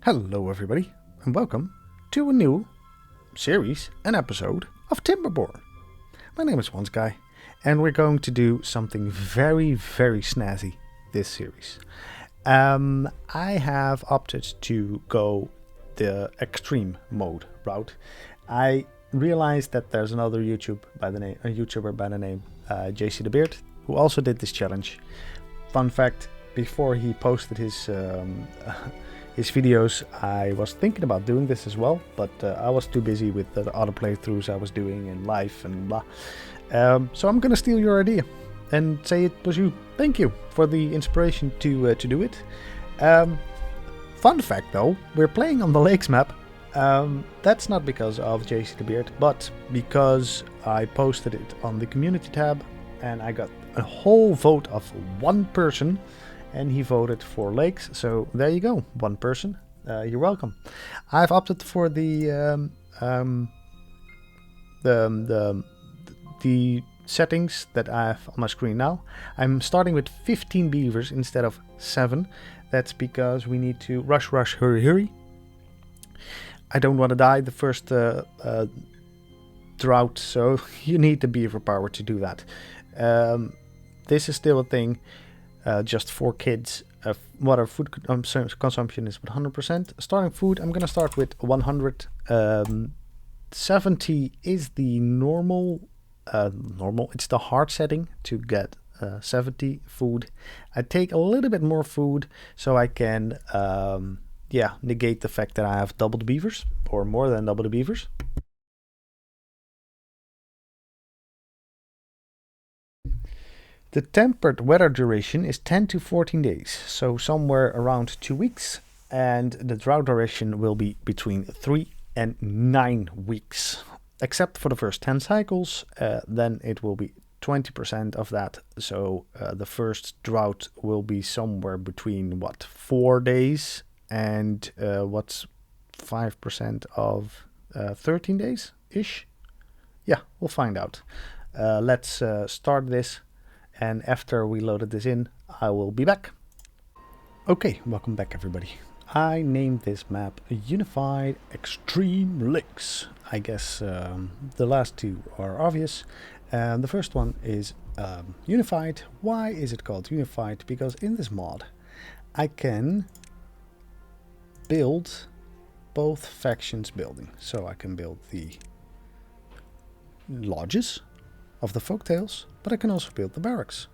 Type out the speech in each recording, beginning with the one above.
Hello everybody, and welcome to a new series, an episode of Timberborn. My name is Guy, and we're going to do something very snazzy this series. I have opted to go the extreme mode route. I realized that there's another YouTuber by the name JC the Beard, who also did this challenge. Fun fact, before he posted his videos, I was thinking about doing this as well, but I was too busy with the other playthroughs I was doing in life and blah. So I'm gonna steal your idea and say it was you. Thank you for the inspiration to do it. Fun fact though, we're playing on the lakes map. That's not because of JC the Beard, but because I posted it on the community tab and I got a whole vote of one person, and he voted for lakes. So there you go, one person. You're welcome. I've opted for the settings that I have on my screen now. I'm starting with 15 beavers instead of 7. That's because we need to rush, hurry. I don't want to die the first drought, so you need the beaver power to do that. This is still a thing. Just for kids. Water food consumption is 100%. Starting food, I'm gonna start with 100. 70 is the normal. It's the hard setting to get 70 food. I take a little bit more food so I can negate the fact that I have double the beavers or more than double the beavers. The tempered weather duration is 10 to 14 days, so somewhere around 2 weeks, and the drought duration will be between 3 and 9 weeks. Except for the first 10 cycles, then it will be 20% of that, so the first drought will be somewhere between 4 days and 5% of 13 days-ish? Yeah, we'll find out. Let's start this. And after we loaded this in, I will be back. Okay, welcome back everybody. I named this map Unified Extreme Lakes. I guess the last two are obvious. The first one is Unified. Why is it called Unified? Because in this mod, I can build both factions building. So I can build the lodges of the Folktails, but I can also build the barracks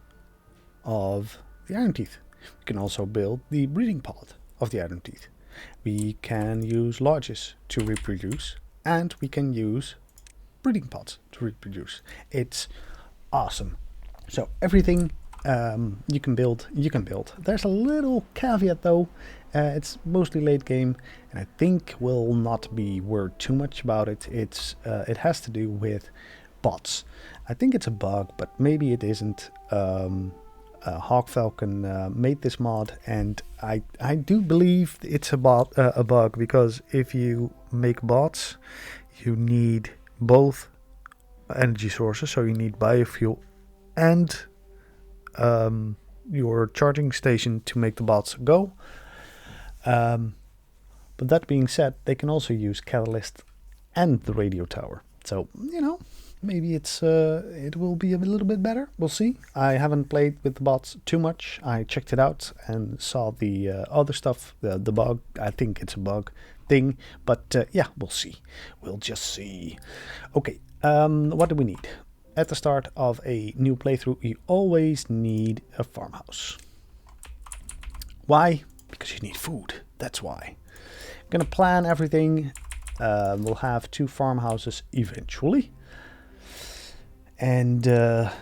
of the Iron Teeth. We can also build the breeding pod of the Iron Teeth. We can use lodges to reproduce, and we can use breeding pods to reproduce. It's awesome. So everything you can build. There's a little caveat though. It's mostly late game, and I think will not be worried too much about it. It has to do with bots. I think it's a bug, but maybe it isn't. HawkFalcon made this mod, and I do believe it's a bug, because if you make bots, you need both energy sources, so you need biofuel and your charging station to make the bots go. But that being said, they can also use Catalyst and the radio tower. So, you know, maybe it will be a little bit better. We'll see. I haven't played with the bots too much. I checked it out and saw the other stuff, the bug. I think it's a bug thing, but yeah, we'll see. We'll just see. Okay, what do we need? At the start of a new playthrough, you always need a farmhouse. Why? Because you need food. That's why. I'm gonna plan everything. We'll have 2 farmhouses eventually. And a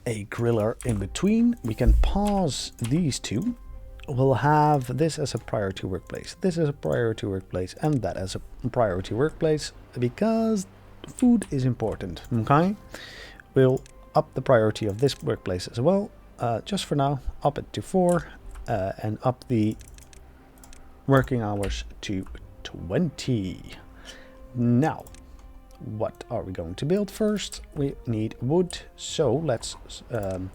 griller in between. We can pause these 2. We'll have this as a priority workplace. This is a priority workplace, and that as a priority workplace, because food is important. Okay, we'll up the priority of this workplace as well. Just for now, up it to 4, and up the working hours to 20. Now, what are we going to build first? We need wood, so let's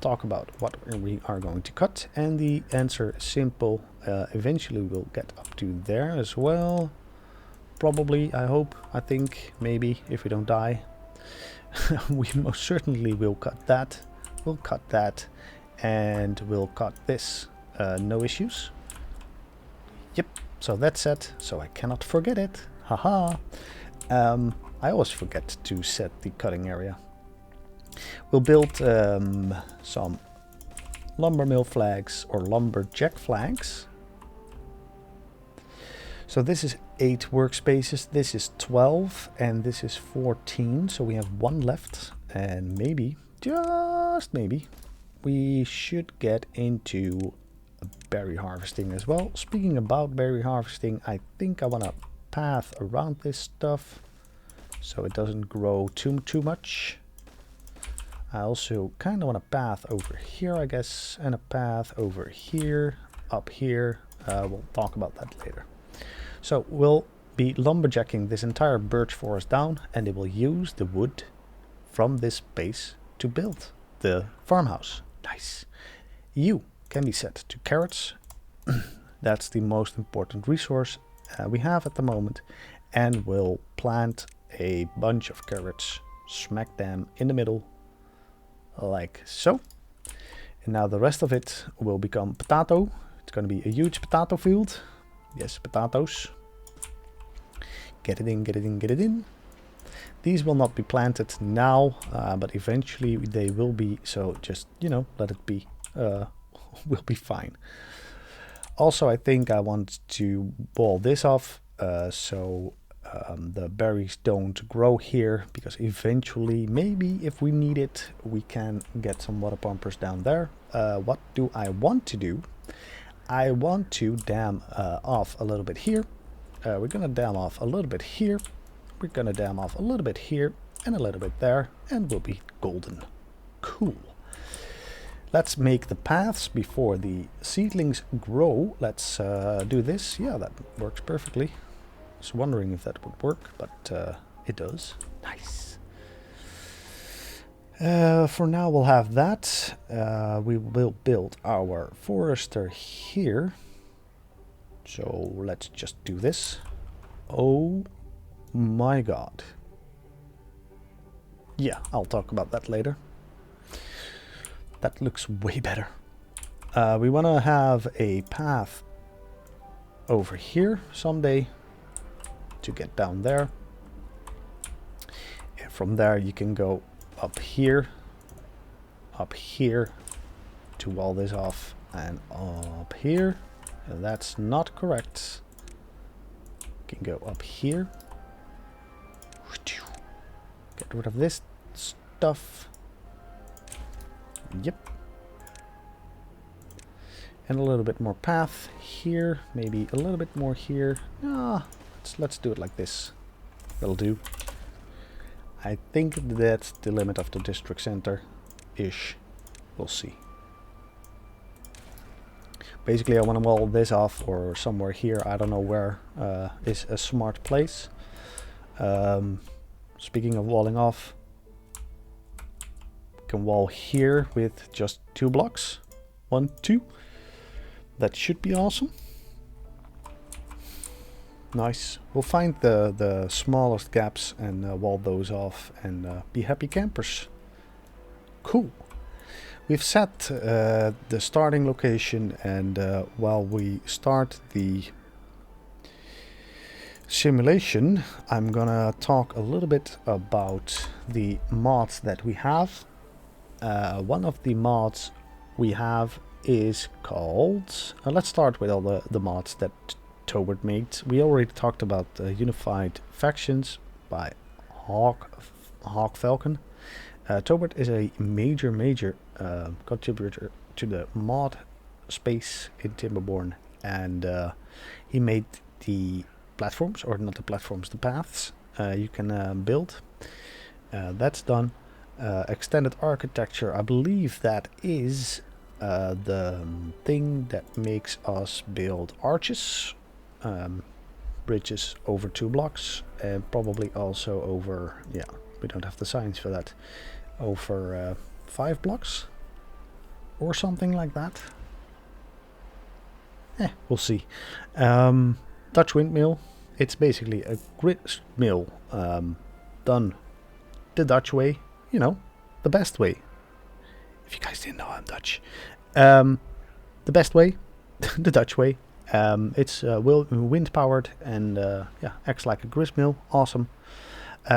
talk about what we are going to cut, and the answer is simple. Eventually we'll get up to there as well. Probably, I hope, I think, maybe, if we don't die. We most certainly will cut that. We'll cut that. And we'll cut this. No issues. Yep, so that's set. So I cannot forget it. Haha. I always forget to set the cutting area. We'll build some lumber mill flags or lumberjack flags. So this is 8 workspaces, this is 12, and this is 14. So we have 1 left, and maybe, just maybe, we should get into berry harvesting as well. Speaking about berry harvesting, I think I want to path around this stuff so it doesn't grow too much. I also kind of want a path over here, I guess, and a path over here, up here. We'll talk about that later. So we'll be lumberjacking this entire birch forest down, and it will use the wood from this base to build the farmhouse. Nice. You can be set to carrots. That's the most important resource we have at the moment, and we'll plant a bunch of carrots, smack them in the middle, like so. And now the rest of it will become potato. It's going to be a huge potato field. Yes, potatoes. Get it in, get it in, get it in. These will not be planted now, but eventually they will be. So just, you know, let it be. We'll be fine. Also, I think I want to wall this off so the berries don't grow here, because eventually, maybe if we need it, we can get some water pumpers down there. What do I want to do? I want to dam off a little bit here. We're gonna dam off a little bit here. We're gonna dam off a little bit here and a little bit there, and we'll be golden. Cool. Let's make the paths before the seedlings grow. Let's do this. Yeah, that works perfectly. I was wondering if that would work, but it does. Nice. For now we'll have that. We will build our forester here. So let's just do this. Oh my god. Yeah, I'll talk about that later. That looks way better. We want to have a path over here someday to get down there. And from there you can go up here to wall this off, and up here. That's not correct. You can go up here. Get rid of this stuff. Yep. And a little bit more path here, maybe a little bit more here. Let's do it like this. That'll do. I think that's the limit of the district center-ish. We'll see. Basically, I want to wall this off or somewhere here. I don't know where is a smart place. Speaking of walling off, can wall here with just 2 blocks. 1, 2. That should be awesome. Nice. We'll find the smallest gaps and wall those off and be happy campers. Cool. We've set the starting location, and while we start the simulation, I'm gonna talk a little bit about the mods that we have. One of the mods we have is called... let's start with all the mods that Tobbert made. We already talked about Unified Factions by HawkFalcon. Tobbert is a major contributor to the mod space in Timberborn, and he made the platforms, or not the platforms, the paths you can build. That's done. Extended architecture, I believe that is the thing that makes us build arches, bridges over 2 blocks, and probably also over, yeah, we don't have the signs for that, over 5 blocks or something like that. we'll see. Dutch windmill. It's basically a grist mill done the Dutch way, you know, the best way. If you guys didn't know, I'm Dutch. The best way, the Dutch way. It's wind powered and yeah, acts like a grist mill. Awesome.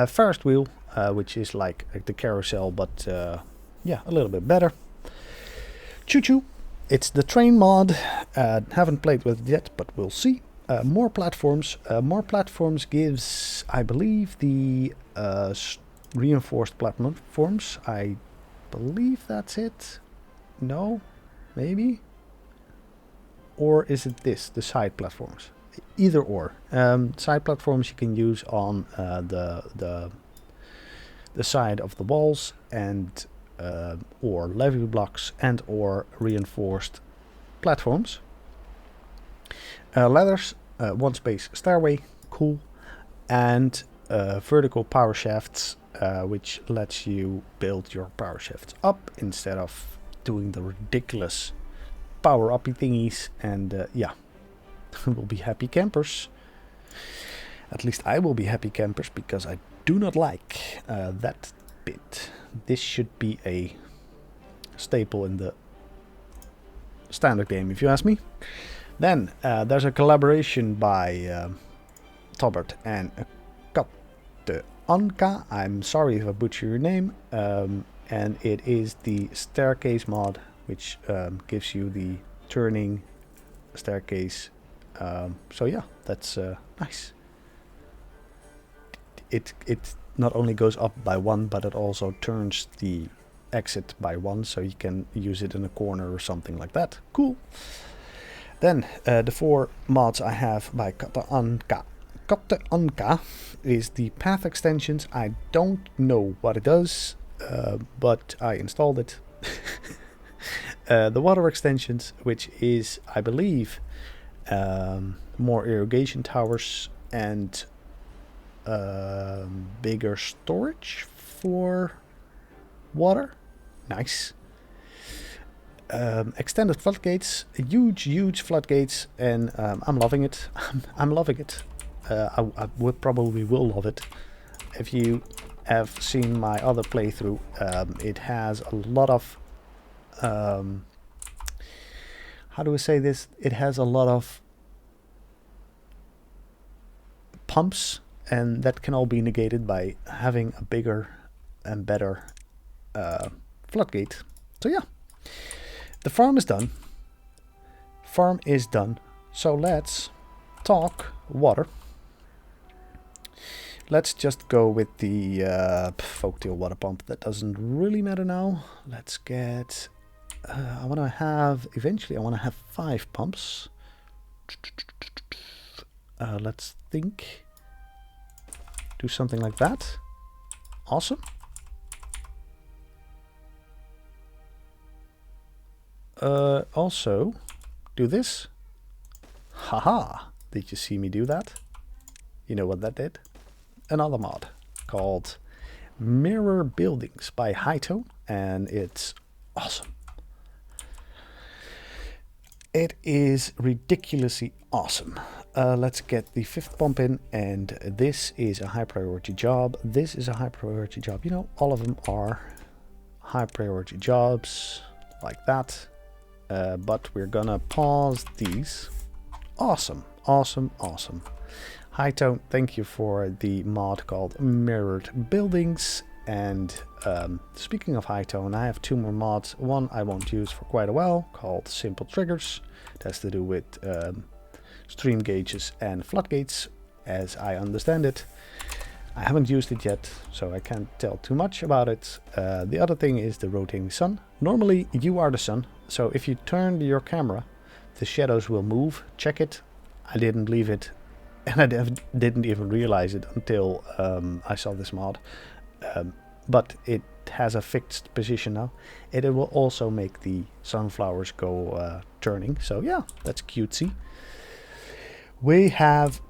Ferris wheel, which is like the carousel, but yeah, a little bit better. Choo. It's the train mod. Haven't played with it yet, but we'll see. More platforms. More platforms gives, I believe, the reinforced platforms. I believe that's it. No, maybe. Or is it this, the side platforms? Either or. Side platforms you can use on the side of the walls, and or levee blocks, and or reinforced platforms. Ladders, one space stairway, cool, and vertical power shafts, which lets you build your power shafts up instead of doing the ridiculous power-uppy thingies, and yeah, we'll be happy campers. At least I will be happy campers, because I do not like that bit. This should be a staple in the standard game, if you ask me. Then there's a collaboration by Tobbert and KnatteAnka. I'm sorry if I butcher your name. And it is the staircase mod, which gives you the turning staircase. So yeah, that's nice. It not only goes up by one, but it also turns the exit by one, so you can use it in a corner or something like that. Cool. Then the 4 mods I have by KnatteAnka. KnatteAnka is the path extensions. I don't know what it does, but I installed it. The water extensions, which is, I believe, more irrigation towers and bigger storage for water. Nice. Extended floodgates, huge floodgates, and I'm loving it. I'm loving it. I would probably will love it. If you have seen my other playthrough, it has a lot of how do I say this? It has a lot of pumps, and that can all be negated by having a bigger and better floodgate. So yeah. The farm is done. Farm is done. So let's talk water. Let's just go with the Folktail water pump. That doesn't really matter now. Let's get... I want to have... Eventually I want to have 5 pumps. Let's think. Do something like that. Awesome. Also, do this. Haha! Did you see me do that? You know what that did? Another mod called Mirror Buildings by Hightone, and it's awesome. It is ridiculously awesome. Let's get the 5th pump in, and this is a high priority job. This is a high priority job. You know, all of them are high priority jobs like that. But we're gonna pause these. Awesome, awesome, awesome. Hightone, thank you for the mod called Mirrored Buildings. And speaking of Hightone, I have 2 more mods. One I won't use for quite a while, called Simple Triggers. It has to do with stream gauges and floodgates, as I understand it. I haven't used it yet, so I can't tell too much about it. The other thing is the rotating sun. Normally you are the sun, so if you turn your camera, the shadows will move. Check it. I didn't believe it, and I didn't even realize it until I saw this mod. But it has a fixed position now. It will also make the sunflowers go turning. So yeah, that's cutesy. We have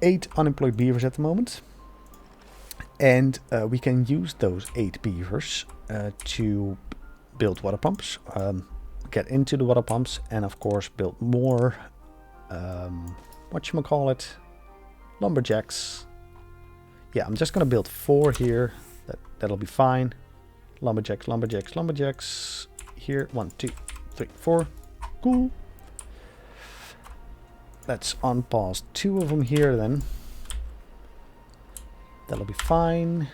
8 unemployed beavers at the moment. And we can use those 8 beavers to build water pumps. get into the water pumps, and of course build more whatchamacallit, lumberjacks. Yeah, I'm just gonna build 4 here. That'll be fine. Lumberjacks, lumberjacks, lumberjacks. Here, 1, 2, 3, 4. Cool. Let's unpause 2 of them here then. That'll be fine.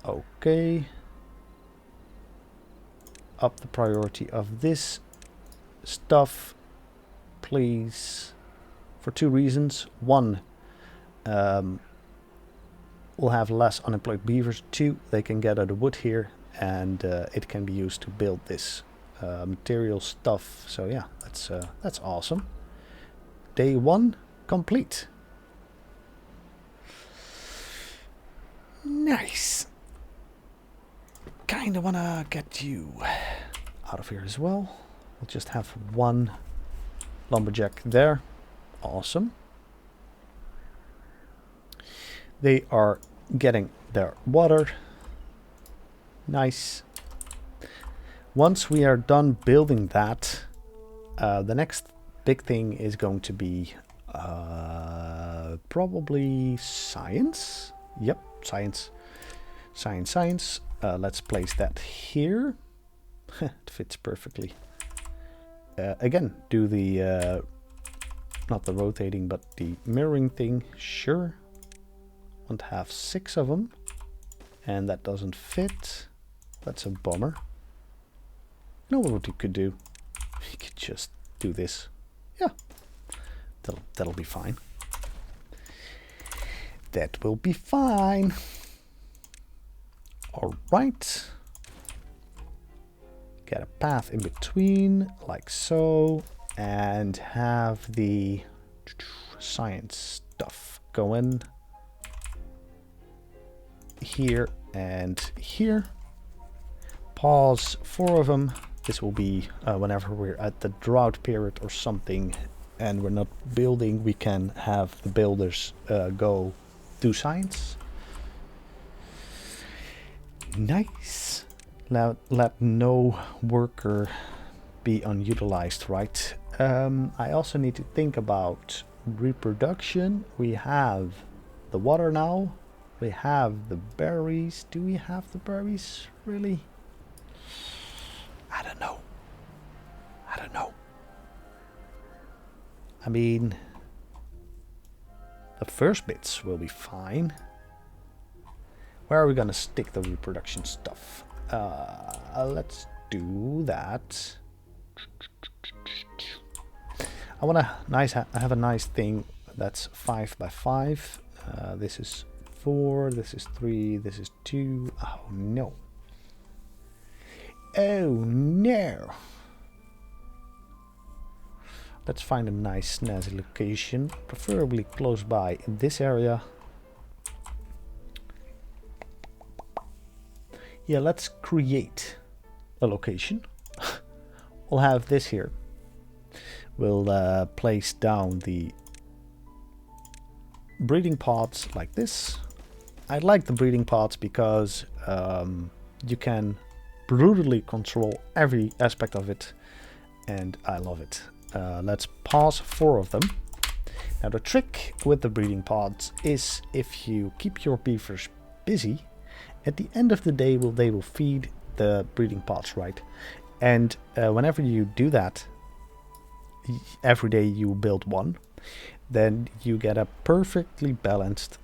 Okay. Up the priority of this stuff, please, for 2 reasons. 1, we'll have less unemployed beavers. 2, they can gather the wood here, and it can be used to build this material stuff. So yeah, that's awesome. Day 1 complete. Nice. Kinda wanna get you out of here as well. We'll just have 1 lumberjack there. Awesome. They are getting their water. Nice. Once we are done building that, the next big thing is going to be probably science. Yep, science. Science, science. Let's place that here. It fits perfectly. Again, do the not the rotating, but the mirroring thing. Sure. Want to have 6 of them, and that doesn't fit. That's a bummer. You know what you could do? You could just do this. Yeah, that'll be fine. That will be fine. All right. Get a path in between, like so, and have the science stuff going here and here. Pause 4 of them. This will be whenever we're at the drought period or something and we're not building, we can have the builders go do science. Nice. Now let no worker be unutilized, right? I also need to think about reproduction. We have the water now. We have the berries. Do we have the berries? Really? I don't know. I don't know. I mean, the first bits will be fine. Where are we gonna stick the reproduction stuff? Let's do that. I have a nice thing that's 5 by 5. This is 4, this is 3, this is 2. Oh no. Oh no. Let's find a nice snazzy location, preferably close by in this area. Yeah, let's create a location. We'll have this here. We'll place down the breeding pods like this. I like the breeding pods because you can brutally control every aspect of it, and I love it. Let's pause 4 of them. Now the trick with the breeding pods is if you keep your beavers busy, at the end of the day they will feed the breeding pods, right? And whenever you do that, every day you build 1, then you get a perfectly balanced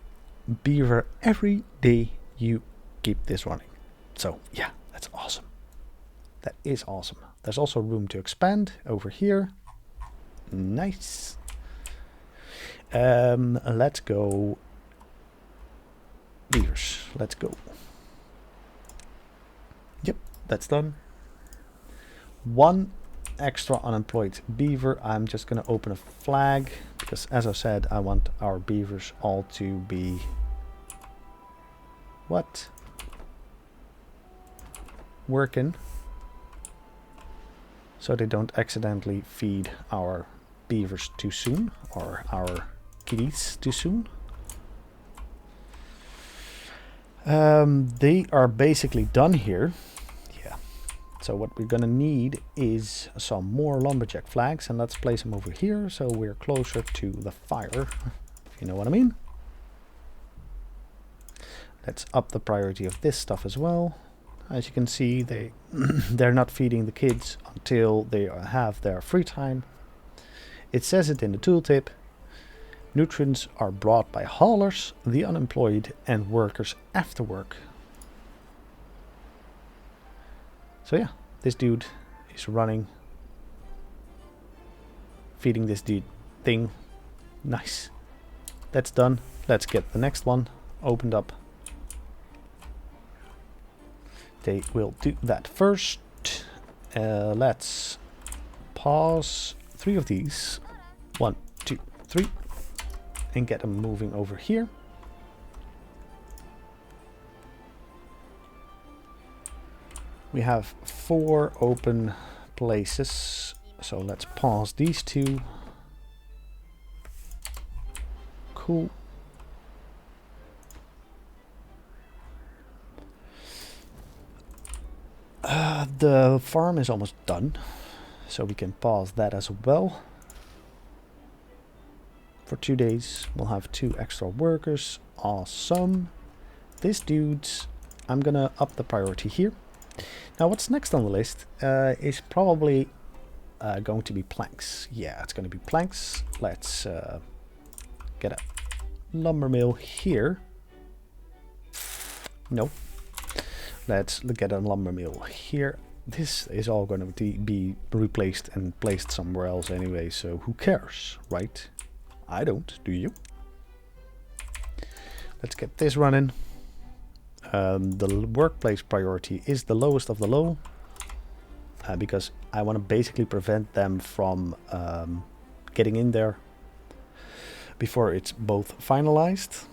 beaver every day you keep this running. So yeah, that's awesome. That is awesome. There's also room to expand over here. Nice. Let's go beavers. Let's go. Yep, that's done. 1 extra unemployed beaver. I'm just gonna open a flag because, as I said, I want our beavers all to be working, so they don't accidentally feed our beavers too soon, or our kitties too soon. They are basically done here. Yeah, So what we're gonna need is some more lumberjack flags, and let's place them over here so we're closer to the fire, if you know what I mean. Let's up the priority of this stuff as well. As you can see, they're not feeding the kids until they have their free time. It says it in the tooltip. Nutrients are brought by haulers, the unemployed, and workers after work. So yeah, this dude is running, feeding this dude thing. Nice. That's done. Let's get the next one opened up. They will do that first. Let's pause 3 of these. 1, 2, 3. And get them moving over here. We have 4 open places. So let's pause these 2. Cool. The farm is almost done, so we can pause that as well. For 2 days, we'll have 2 extra workers. Awesome. This dude's, I'm gonna up the priority here. Now, what's next on the list is probably going to be planks. Yeah, it's going to be planks. Let's get a lumber mill here. No. Let's get a lumber mill here. This is all going to be replaced and placed somewhere else anyway, so who cares, right? I don't, do you? Let's get this running. The workplace priority is the lowest of the low, because I want to basically prevent them from getting in there before it's both finalized.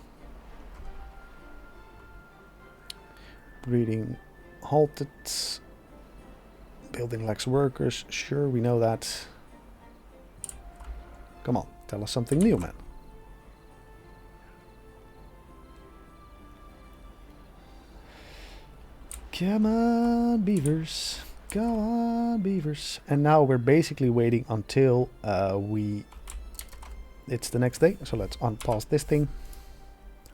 Breeding halted. Building lacks workers. Sure, we know that. Come on, tell us something new, man. Come on, beavers. Come on, beavers. And now we're basically waiting until it's the next day. So let's unpause this thing.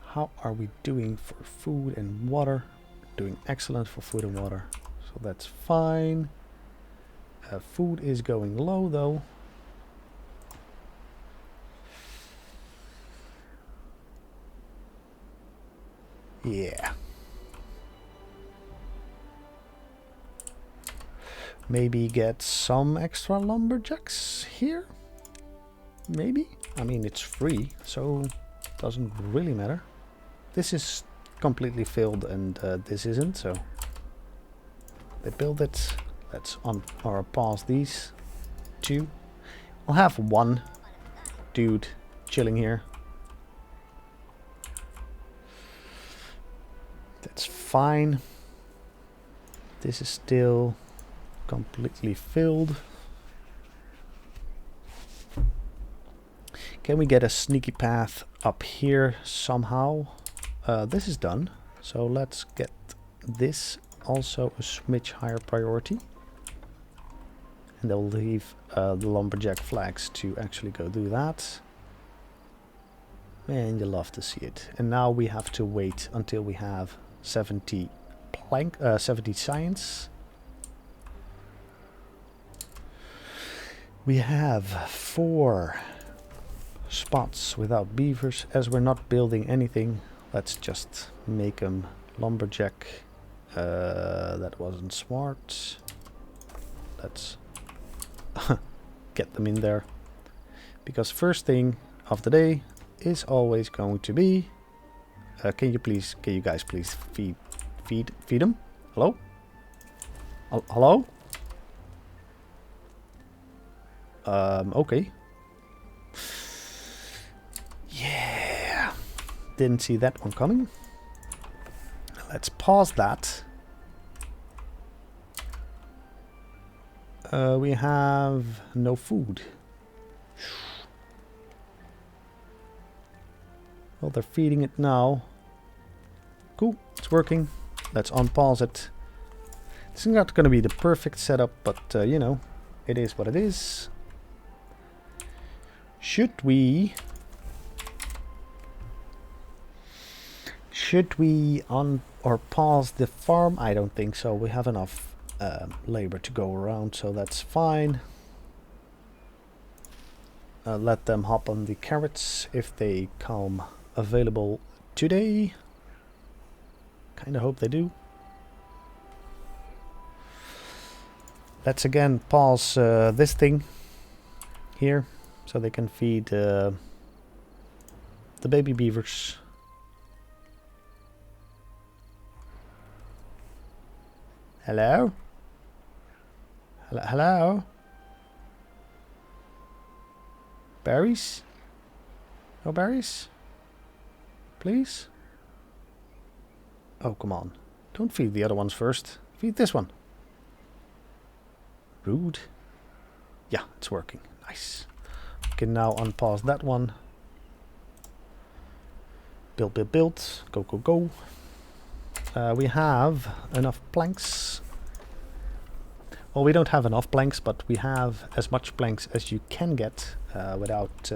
How are we doing for food and water? Doing excellent for food and water. So that's fine. Food is going low though. Yeah. Maybe get some extra lumberjacks here? Maybe? I mean, it's free, so it doesn't really matter. This is completely filled and this isn't, so they build it. Let's pause these 2. We'll have 1 dude chilling here. That's fine. This is still completely filled. Can we get a sneaky path up here somehow? This is done, so let's get this also a smidge higher priority. And they'll leave the lumberjack flags to actually go do that. Man, you love to see it. And now we have to wait until we have 70 science. We have 4 spots without beavers. As we're not building anything, let's just make them lumberjack. That wasn't smart. Let's get them in there, because first thing of the day is always going to be can you guys please feed them? Hello? Hello? Okay. Yeah, didn't see that one coming. Let's pause that. We have no food. Well, they're feeding it now. Cool, it's working. Let's unpause it. It's not going to be the perfect setup, but you know, it is what it is. Should we on or pause the farm? I don't think so. We have enough labor to go around, so that's fine. Let them hop on the carrots if they come available today. Kinda hope they do. Let's again pause this thing here so they can feed the baby beavers. Hello? Hello? Berries? No berries? Please? Oh, come on. Don't feed the other ones first. Feed this one. Rude. Yeah, it's working. Nice. We can now unpause that one. Build, build, build. Go, go, go. We have enough planks. Well, we don't have enough planks, but we have as much planks as you can get without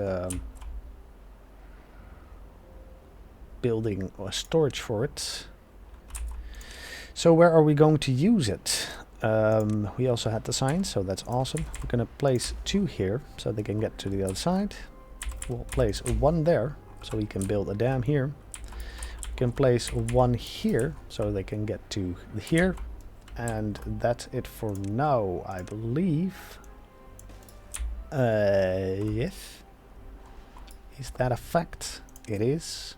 building a storage for it. So where are we going to use it? We also had the sign, so that's awesome. We're going to place 2 here so they can get to the other side. We'll place 1 there so we can build a dam here. We can place 1 here so they can get to here. And that's it for now, I believe. Yes. Is that a fact? It is.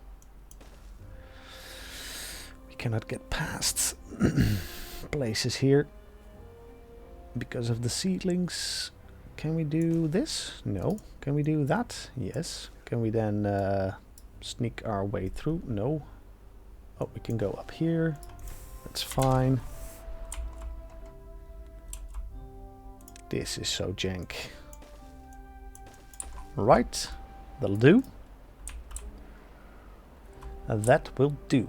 We cannot get past places here because of the seedlings. Can we do this? No. Can we do that? Yes. Can we then sneak our way through? No. Oh, we can go up here. That's fine. This is so jank. Right, that'll do. That will do.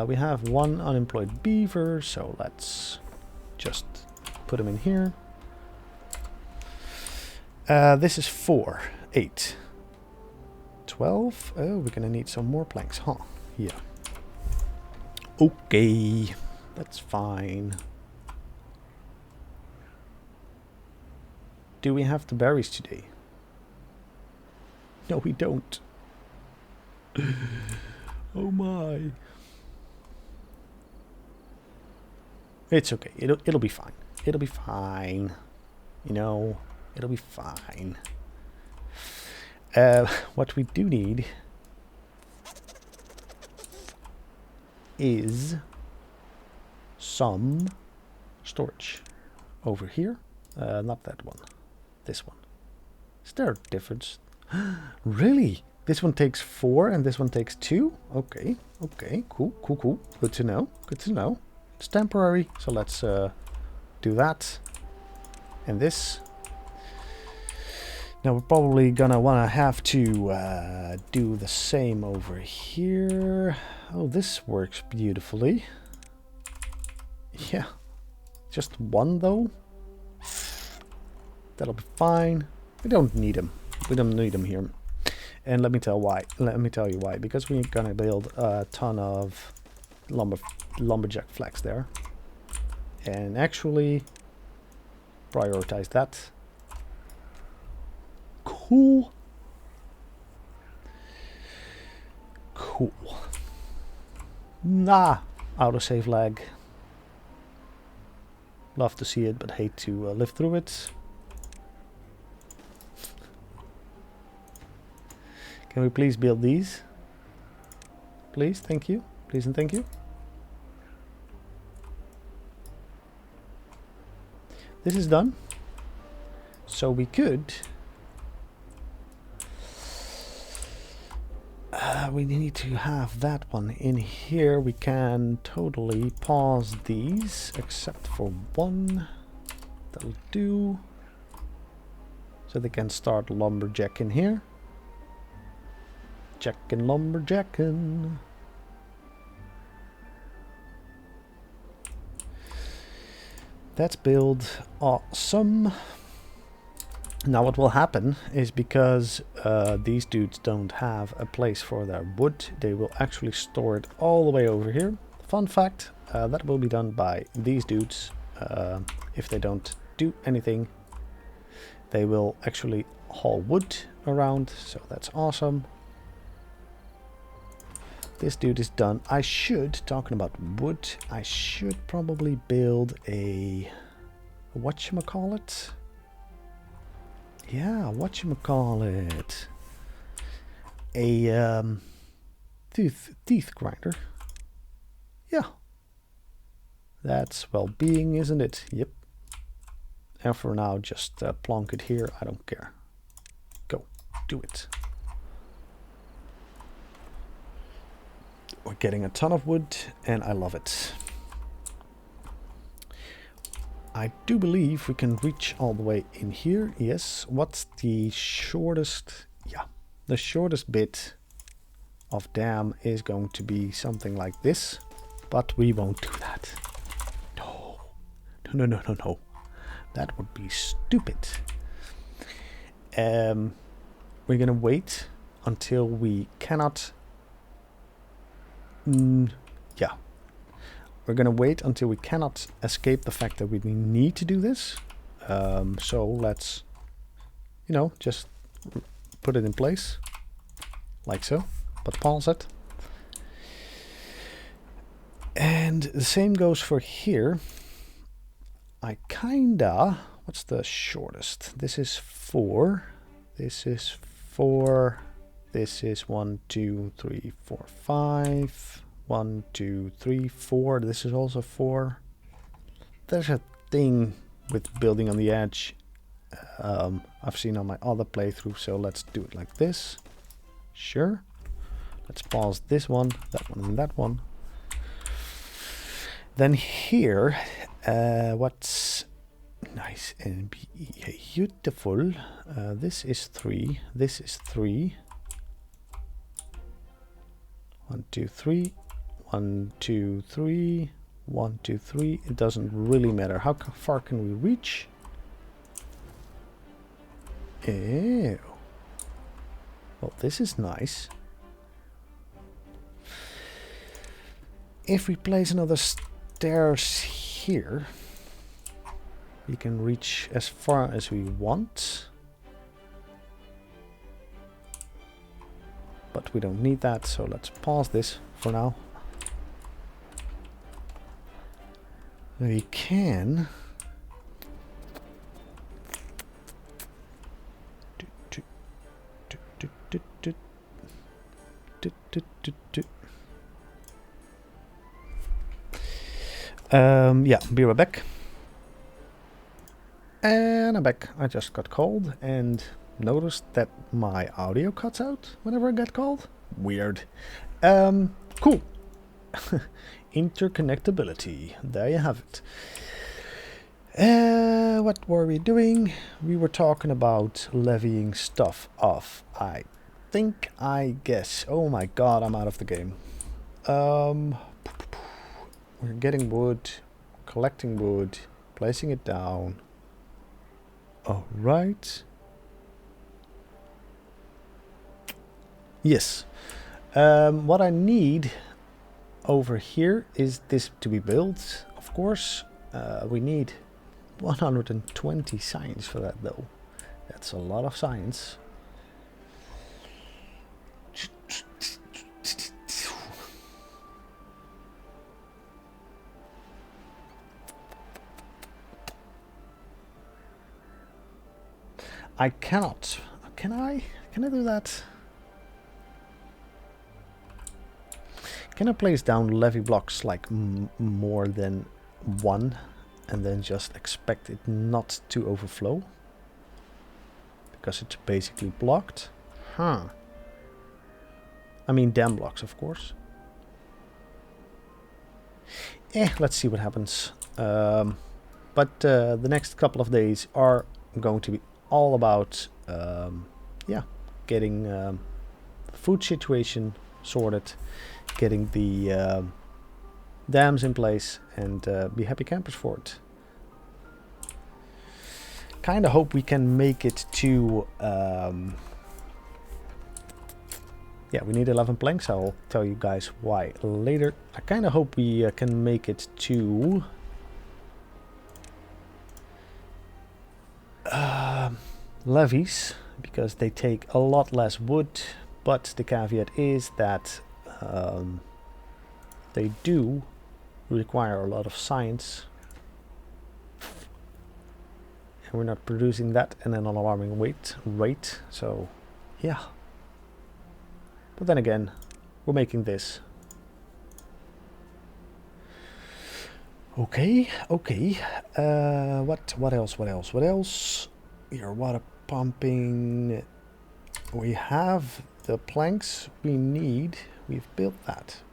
We have 1 unemployed beaver, so let's just put him in here. This is 4, 8, 12. Oh, we're gonna need some more planks, huh? Yeah. Okay, that's fine. Do we have the berries today? No, we don't. Oh my. It's okay. It'll be fine. It'll be fine. You know, it'll be fine. What we do need is some storage over here. Not that one. This one. Is there a difference? Really? This one takes 4 and this one takes 2? Okay, okay, cool, cool, cool. Good to know, good to know. It's temporary, so let's do that. And this. Now we're probably gonna wanna have to do the same over here. Oh, this works beautifully. Yeah. Just 1 though. That'll be fine. We don't need them. We don't need them here. And let me tell why. Let me tell you why. Because we're gonna build a ton of lumberjack flags there. And actually prioritize that. Cool. Cool. Nah. Autosave lag. Love to see it, but hate to live through it. Can we please build these? Please, thank you. Please and thank you. This is done. So we could... we need to have that one in here. We can totally pause these, except for 1. That'll do. So they can start lumberjacking here. Jackin' lumberjackin'. That's build awesome. Now what will happen is, because these dudes don't have a place for their wood, they will actually store it all the way over here. Fun fact, that will be done by these dudes. If they don't do anything, they will actually haul wood around, so that's awesome. This dude is done. I should, talking about wood, I should probably build a whatchamacallit? Yeah, whatchamacallit? A teeth grinder. Yeah. That's well-being, isn't it? Yep. And for now, just plonk it here. I don't care. Go. Do it. We're getting a ton of wood, and I love it. I do believe we can reach all the way in here. Yes. What's the shortest? Yeah. The shortest bit of dam is going to be something like this. But we won't do that. No. No, no, no, no, no. That would be stupid. We're gonna wait until we cannot... yeah. We're gonna wait until we cannot escape the fact that we need to do this. So let's, you know, just put it in place. Like so. But pause it. And the same goes for here. I kinda... What's the shortest? This is 4. This is 4. This is 1, 2, 3, 4, 5. 1, 2, 3, 4. This is also 4. There's a thing with building on the edge I've seen on my other playthrough, so let's do it like this. Sure. Let's pause this one, that one, and that one. Then here, what's nice and beautiful, this is 3, this is 3. 1, 2, 3, 1, 2, 3, 1, 2, 3. It doesn't really matter. How far can we reach? Ew. Well, this is nice. If we place another stairs here, we can reach as far as we want. But we don't need that, so let's pause this for now. We can... yeah, be right back. And I'm back. I just got called and noticed that my audio cuts out whenever I get called. Weird. Cool. Interconnectability. There you have it. What were we doing? We were talking about levying stuff off. I guess. Oh my god, I'm out of the game. We're getting wood, collecting wood, placing it down. Alright. Yes. What I need over here is this to be built. Of course, we need 120 science for that though. That's a lot of science. I cannot. Can I do that? Can I place down levy blocks like more than 1 and then just expect it not to overflow? Because it's basically blocked. Huh. I mean dam blocks, of course. Let's see what happens. But the next couple of days are going to be all about yeah, getting the food situation sorted, getting the dams in place, and be happy campers for it. kind of hope we can make it to... yeah, we need 11 planks. I'll tell you guys why later. I kind of hope we can make it to... levees, because they take a lot less wood, but the caveat is that they do require a lot of science, and we're not producing that in an alarming rate, so yeah. But then again, we're making this. Okay. What else? Your water pumping. We have the planks we need. We've built that.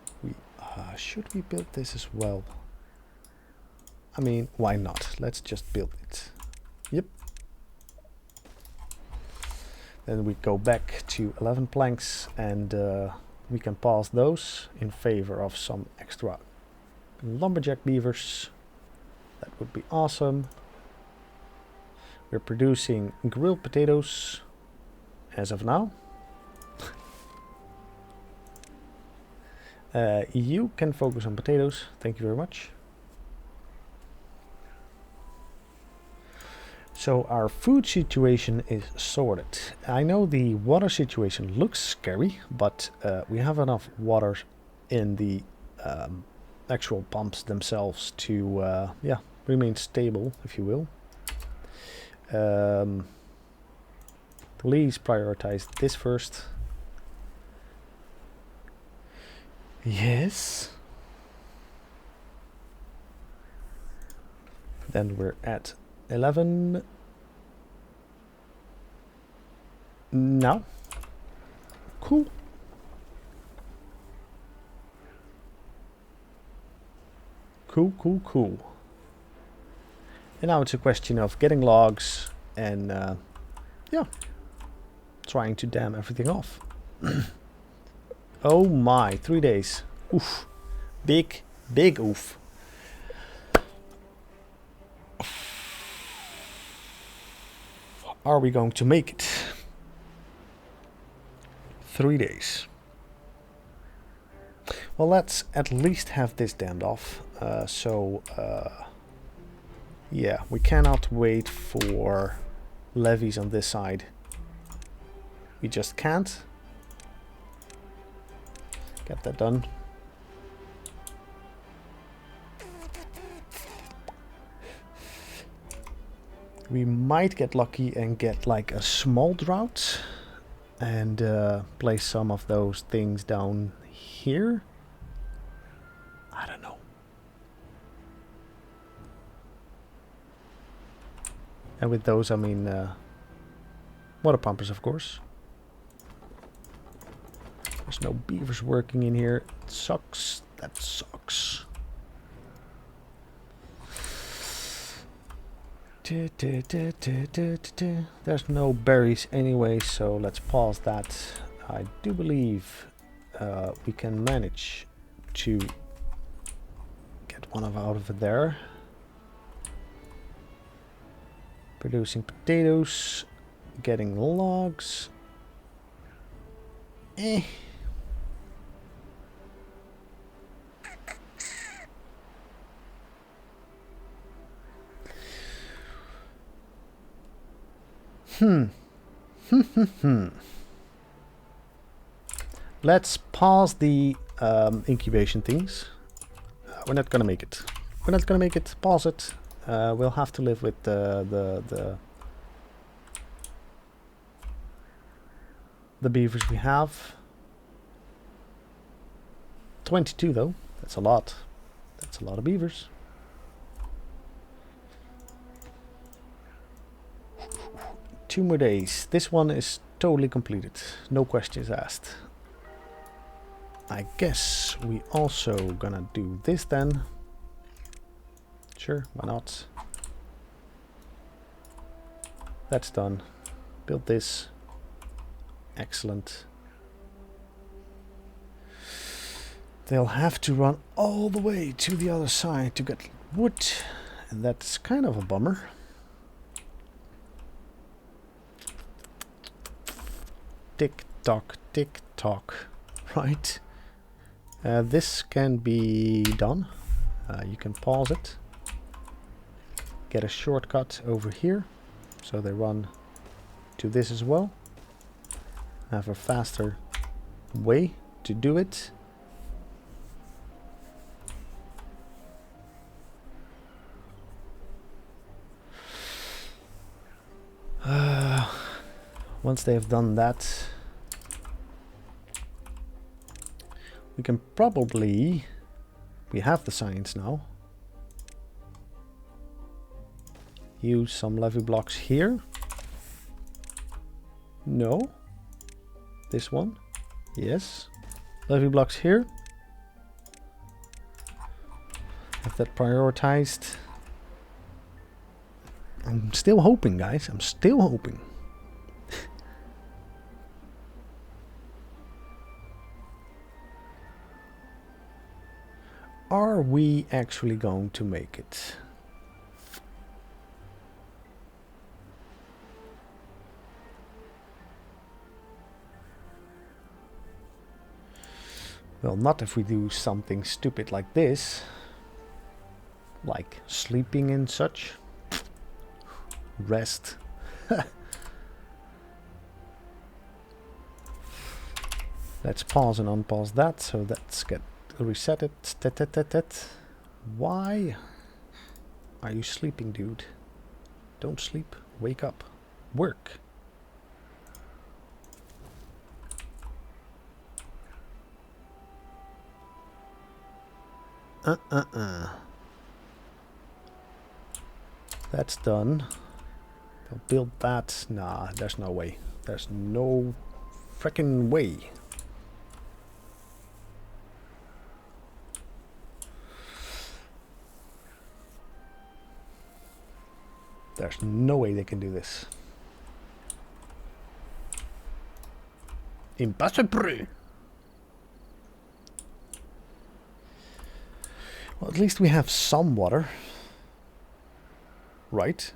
Should we build this as well? I mean, why not? Let's just build it. Yep. Then we go back to 11 planks, and we can pause those in favor of some extra lumberjack beavers. That would be awesome. We're producing grilled potatoes as of now. You can focus on potatoes. Thank you very much. So our food situation is sorted. I know the water situation looks scary, but we have enough water in the actual pumps themselves to yeah, remain stable, if you will. Please prioritize this first. Yes. Then we're at 11 now. Cool. Cool. And now it's a question of getting logs and yeah, trying to dam everything off. Oh my, 3 days. Oof. Big oof. Are we going to make it? 3 days. Well, let's at least have this dammed off. Yeah, we cannot wait for levees on this side. We just can't. Get that done. We might get lucky and get like a small drought and place some of those things down here. I don't know. And with those, I mean water pumpers, of course. There's no beavers working in here. It sucks. That sucks. There's no berries anyway, so let's pause that. I do believe we can manage to get one out of there. Producing potatoes, getting logs. Let's pause the incubation things. We're not gonna make it. We're not gonna make it. Pause it. We'll have to live with the beavers we have. 22 though. That's a lot. That's a lot of beavers. Two more days. This one is totally completed. No questions asked. I guess we also gonna do this then. Sure, why not? That's done. Build this. Excellent. They'll have to run all the way to the other side to get wood, and that's kind of a bummer. tick tock, right? This can be done. You can pause it. Get a shortcut over here, so they run to this as well. Have a faster way to do it. Once they have done that, we can probably, we have the science now, use some levee blocks here. No. This one. Yes. Levee blocks here. Have that prioritized. I'm still hoping, guys. I'm still hoping. Are we actually going to make it? Well, not if we do something stupid like this. Like sleeping and such. Rest. Let's pause and unpause that. So let's get reset it. Why are you sleeping, dude? Don't sleep. Wake up. Work. That's done. They'll build that. Nah, there's no way. There's no frickin' way. There's no way they can do this. Impossible! Well, at least we have some water. Right?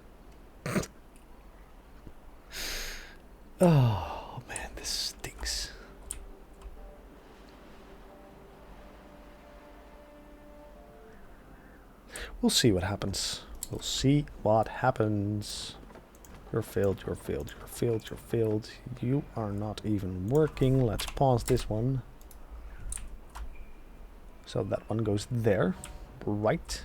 Oh man, this stinks. We'll see what happens. We'll see what happens. You're failed, you're failed, you're failed, you're failed. You are not even working. Let's pause this one. So that one goes there. Right.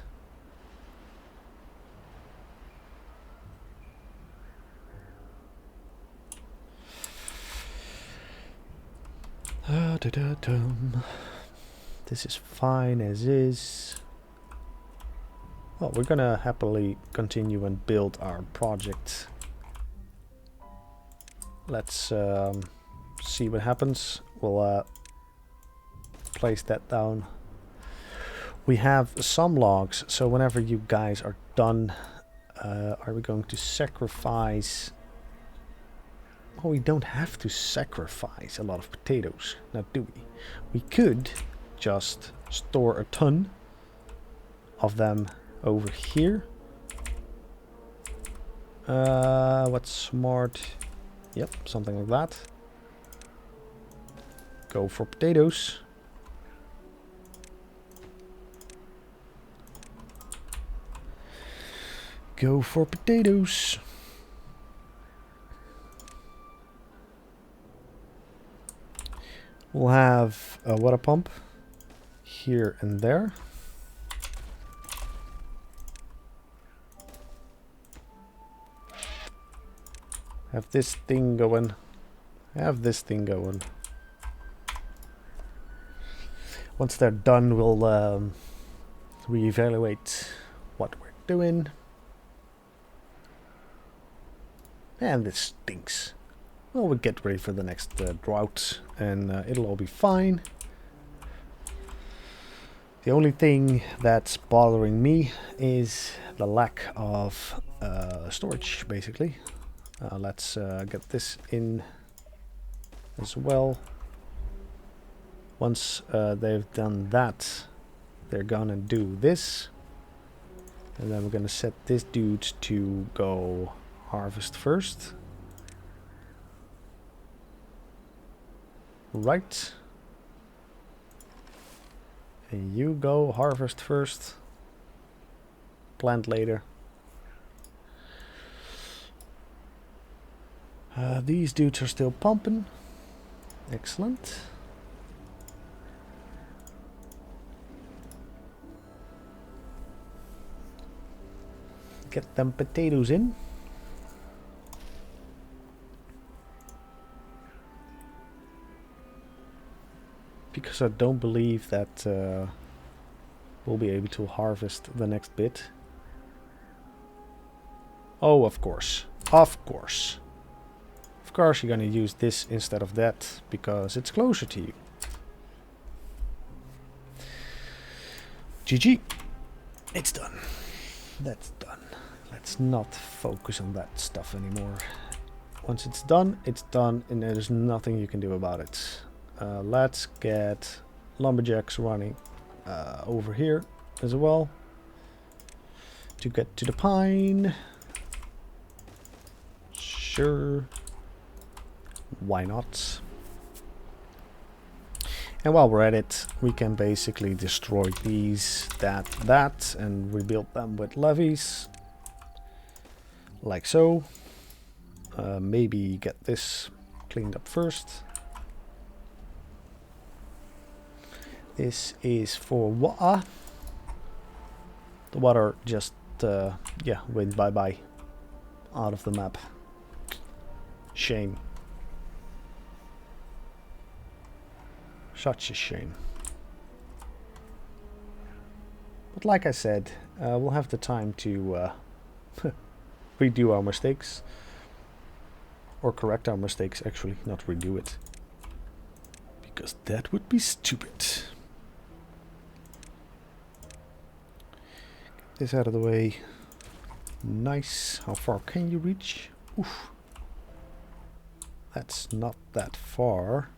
This is fine as is. Well, we're gonna happily continue and build our project. Let's see what happens. We'll place that down. We have some logs, so whenever you guys are done, are we going to sacrifice? Oh, we don't have to sacrifice a lot of potatoes, now do we? We could just store a ton of them over here. What's smart? Yep, something like that. Go for potatoes. Go for potatoes. We'll have a water pump here and there. Have this thing going. Have this thing going. Once they're done, we'll reevaluate what we're doing. And this stinks. Well, we'll get ready for the next drought, and it'll all be fine. The only thing that's bothering me is the lack of storage, basically. Let's get this in as well. Once they've done that, they're gonna do this. And then we're gonna set this dude to go harvest first. right. And you go harvest first. Plant later. These dudes are still pumping. Excellent. Get them potatoes in. Because I don't believe that we'll be able to harvest the next bit. Oh, of course. Of course. Of course you're gonna use this instead of that, because it's closer to you. GG. It's done. That's done. Let's not focus on that stuff anymore. Once it's done, and there's nothing you can do about it. Let's get lumberjacks running over here as well to get to the pine. Sure. Why not? And while we're at it, we can basically destroy these, that, and rebuild them with levees. Like so. Maybe get this cleaned up first. This is for water. The water just, yeah, went bye-bye out of the map. Shame. Such a shame. But like I said, we'll have the time to redo our mistakes. Or correct our mistakes, actually, not redo it. Because that would be stupid. Get this out of the way. Nice. How far can you reach? Oof. That's not that far.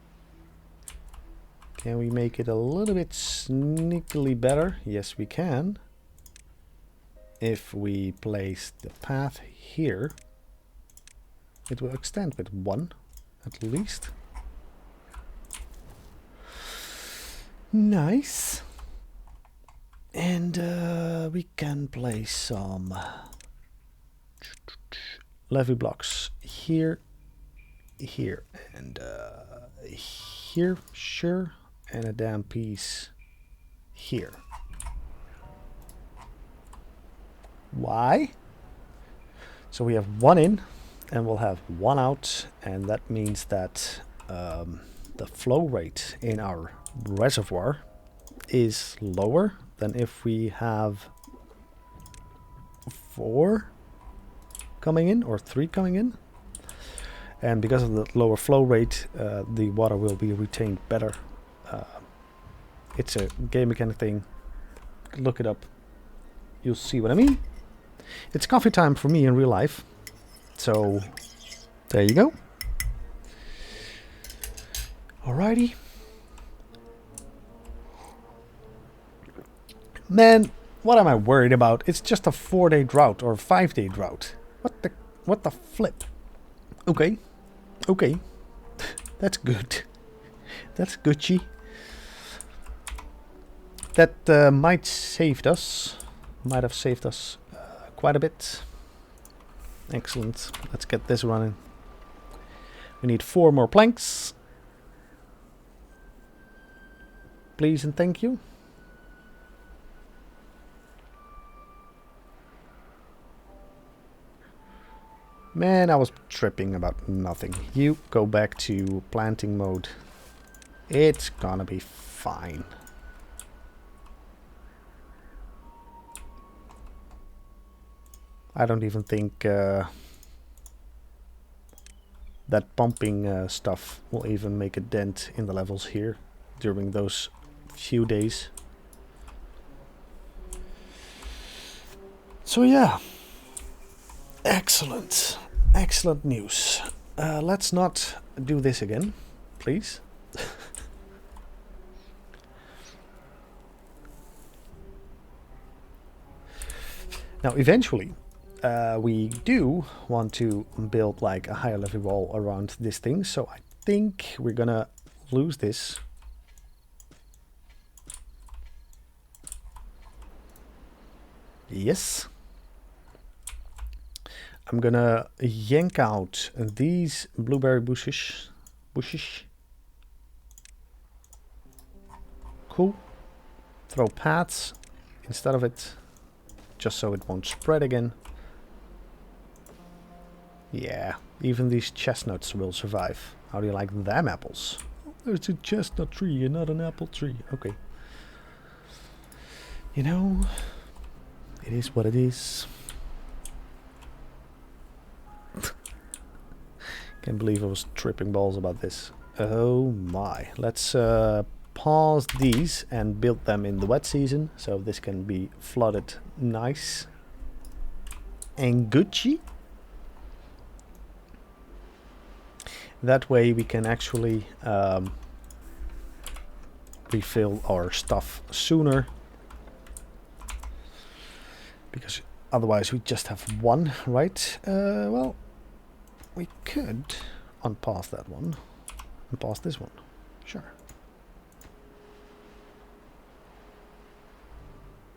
Can we make it a little bit sneakily better? Yes, we can. If we place the path here, it will extend with 1 at least. Nice. And we can place some levee blocks here, here, and here, sure, and a damn piece here. Why? So we have 1 in, and we'll have 1 out, and that means that the flow rate in our reservoir is lower than if we have 4 coming in or 3 coming in. And because of the lower flow rate, the water will be retained better. It's a game mechanic thing. Look it up. You'll see what I mean. It's coffee time for me in real life. So, there you go. Alrighty. Man, what am I worried about? It's just a 4-day drought or 5-day drought. What the flip? Okay. Okay. That's good. That's Gucci. That might have saved us quite a bit. Excellent. Let's get this running. We need 4 more planks. Please and thank you. Man, I was tripping about nothing. You go back to planting mode. It's gonna be fine. I don't even think that pumping stuff will even make a dent in the levels here during those few days. So yeah, excellent, excellent news. Let's not do this again, please. Now eventually we do want to build like a higher level wall around this thing, so I think we're gonna lose this. Yes. I'm gonna yank out these blueberry bushes. Cool. Throw paths instead of it, just so it won't spread again. Yeah, even these chestnuts will survive. How do you like them apples? Oh, there's a chestnut tree and not an apple tree. Okay. You know, it is what it is. Can't believe I was tripping balls about this. Oh my. Let's pause these and build them in the wet season, so this can be flooded nice and Gucci. That way we can actually refill our stuff sooner, because otherwise we just have one, right? Well, we could unpause that one and pause this one. Sure.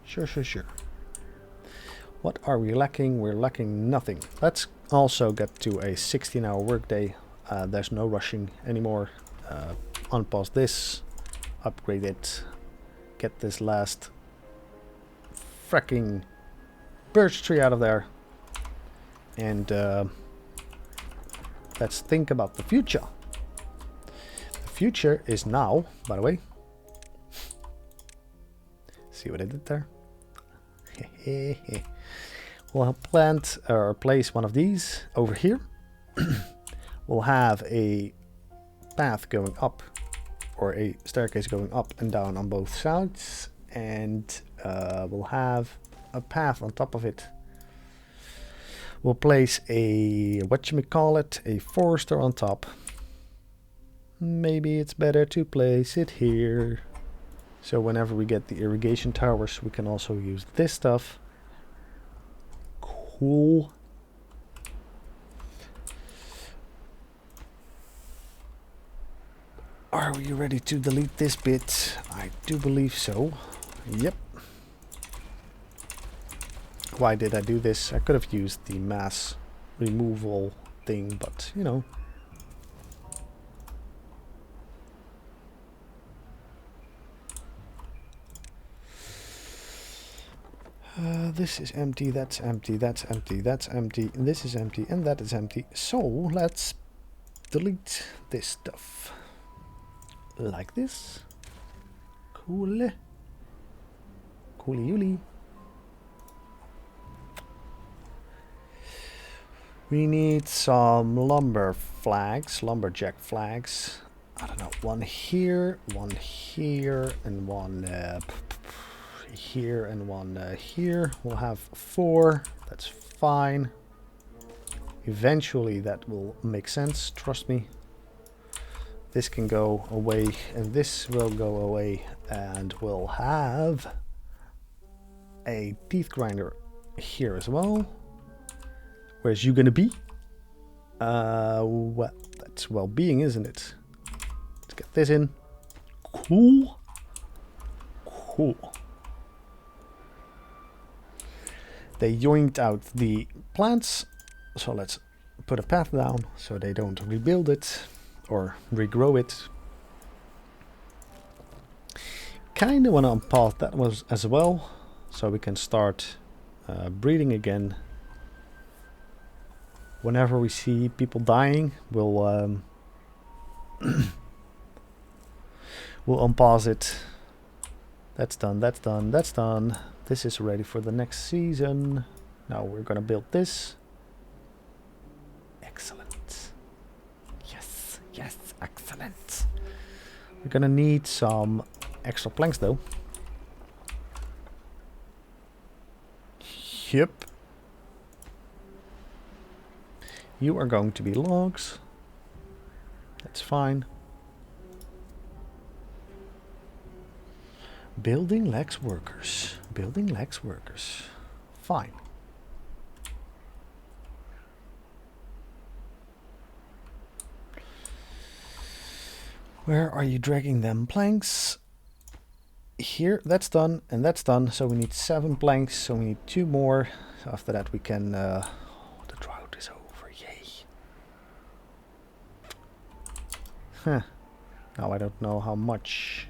Sure. What are we lacking? We're lacking nothing. Let's also get to a 16-hour workday. There's no rushing anymore. Unpause this, upgrade it, get this last fracking birch tree out of there, and let's think about the future. The future is now, by the way. See what I did there? We'll plant or place one of these over here. We'll have a path going up, or a staircase going up and down on both sides, and we'll have a path on top of it. We'll place a, whatchamacallit, a forester on top. Maybe it's better to place it here. So whenever we get the irrigation towers, we can also use this stuff. Cool. Are we ready to delete this bit? I do believe so. Yep. Why did I do this? I could have used the mass removal thing, but you know. This is empty, that's empty, that's empty, that's empty, and this is empty, and that is empty. So let's delete this stuff. Like this. Cool. Coolie-oolie. We need some lumber flags, lumberjack flags. I don't know, one here, and one here, and one here. We'll have 4. That's fine. Eventually that will make sense, trust me. This can go away, and this will go away, and we'll have a teeth grinder here as well. Where's you gonna be? Well, that's well-being, isn't it? Let's get this in. Cool. They yoinked out the plants, so let's put a path down so they don't rebuild it or regrow it. Kinda wanna unpause that was as well, so we can start breeding again. Whenever we see people dying, we'll we'll unpause it. That's done, that's done, that's done. This is ready for the next season. Now we're gonna build this. Excellent. Yes, excellent. We're gonna need some extra planks though. Yep. You are going to be logs. That's fine. Building lacks workers. Building lacks workers. Fine. Where are you dragging them? Planks. Here, that's done, and that's done. So we need 7 planks, so we need 2 more. So after that we can... the drought is over, yay. Huh. Now I don't know how much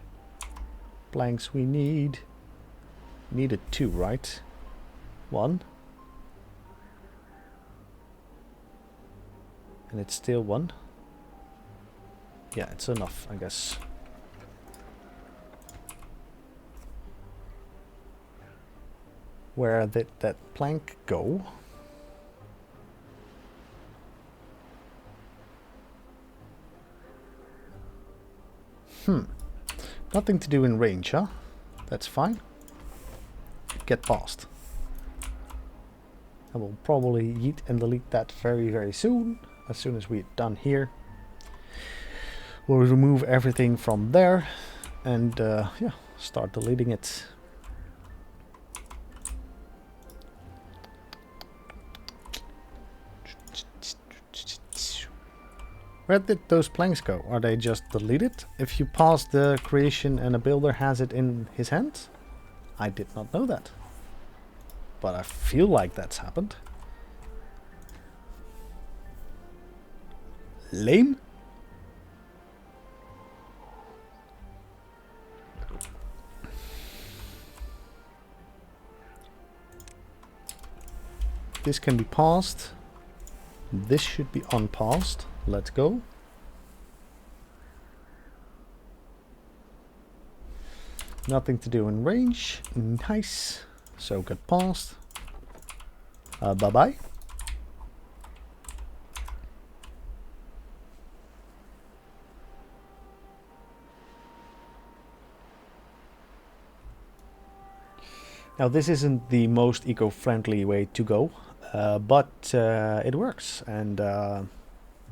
planks we need. Needed 2, right? 1. And it's still 1. Yeah, it's enough, I guess. Where did that plank go? Nothing to do in range, huh? That's fine. Get past. I will probably yeet and delete that very, very soon. As soon as we're done here. We'll remove everything from there. And yeah, start deleting it. Where did those planks go? Are they just deleted? If you pause the creation and a builder has it in his hands? I did not know that. But I feel like that's happened. Lame? This can be paused. This should be unpaused. Let's go. Nothing to do in range. Nice. So get paused. Bye-bye. Now this isn't the most eco-friendly way to go, but it works, and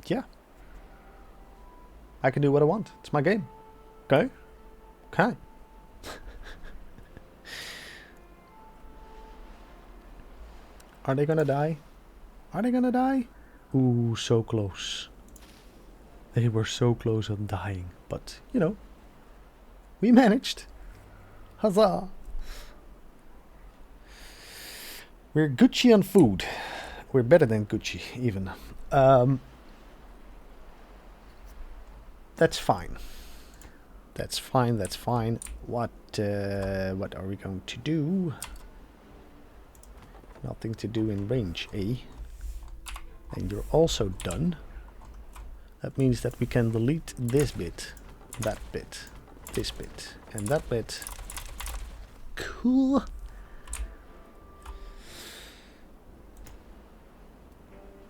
yeah. I can do what I want. It's my game. Okay? Okay. Are they gonna die? Are they gonna die? Ooh, so close. They were so close on dying, but, you know, we managed. Huzzah! We're Gucci on food. We're better than Gucci, even. That's fine. That's fine, that's fine. What are we going to do? Nothing to do in range, eh? And you're also done. That means that we can delete this bit, that bit, this bit, and that bit. Cool.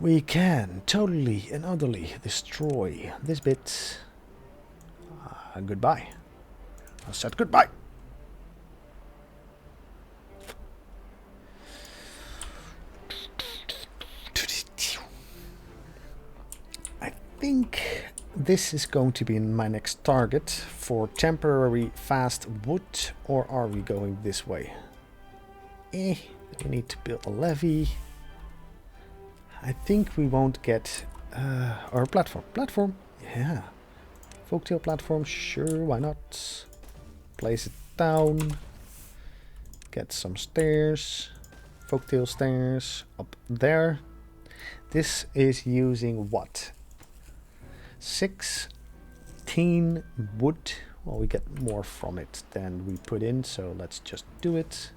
We can totally and utterly destroy this bit. Goodbye. I said goodbye. I think this is going to be my next target for temporary fast wood, or are we going this way? We need to build a levee. I think we won't get our platform. Platform? Yeah. Folktail platform, sure, why not? Place it down. Get some stairs. Folktail stairs up there. This is using what? 16 wood. Well, we get more from it than we put in, so let's just do it.